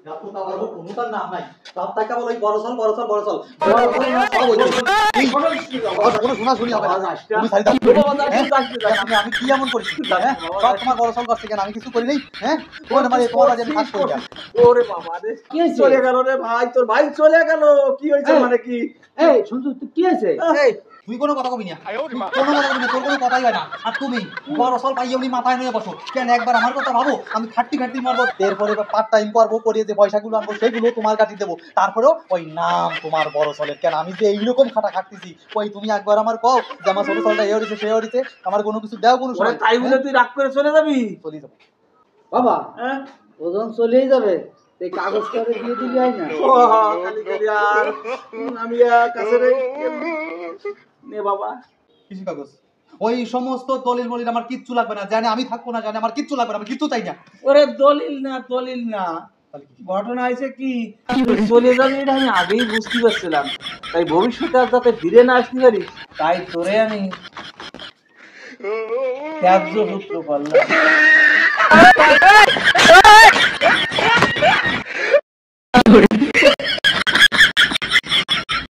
গাতো তার কোনো তার নাম নাই সব টাকা বল ওই বড়সল বড়সল বড়সল বড়সল সব হইছে এই কোনো শোনা শুনি হবে না তুমি সারি দাও আমি কি এমন করেছি হ্যাঁ সব তোমার বড়সল করছে কেন আমি কিছু করি নাই হ্যাঁ তোমার মানে তোমার কাছে আমি কাজ করি না ওরে বাবা রে কি চলে গেল রে ভাই তোর ভাই চলে গেল কি হইছে মানে কি এই শুনছো তুই কি হইছে এই তুই কোনো কথা কবি না কোনো কথা কবি না তোর কোনো কথাই হয় না আর তুমি বড়সল পাইয়ে উনি মাথায় নিয়ে বসো কেন একবার আমার কথা ভাবো আমি খাট্টি খাট্টি মারবো এরপরে পার্ট টাইম করবো করিয়ে যে পয়সাগুলো আনবো সেগুলো তোমার কাটি দেবো তারপরেও ওই নাম তোমার বড়সলের কেন আমি যে এইরকম খাটা খাটতেছি ওই তুমি একবার আমার কও যে আমার ছোট সলটা এ হরিছে সে হরিছে আমার কোনো কিছু দেও কোনো সময় তাই বলে তুই রাগ করে চলে যাবি চলে যাবো বাবা হ্যাঁ ওজন চলেই যাবে এই কাগজ করে দিয়ে দিবি আই না ও খালি খালি আর আমি কাছে রে নে বাবা কিছু কাগজ ওই সমস্ত দলিল মলিল আমার কিচ্ছু লাগবে না জানে আমি থাকবো না জানে আমার কিচ্ছু লাগবে না আমি কিচ্ছু চাই না ওরে দলিল না ঘটনা হয়েছে কি চলে যাবে এটা আমি আগেই বুঝতে পারছিলাম তাই ভবিষ্যতে আর যাতে ফিরে না আসতে পারিস তাই তোরে আমি ত্যায্য সূত্র করলাম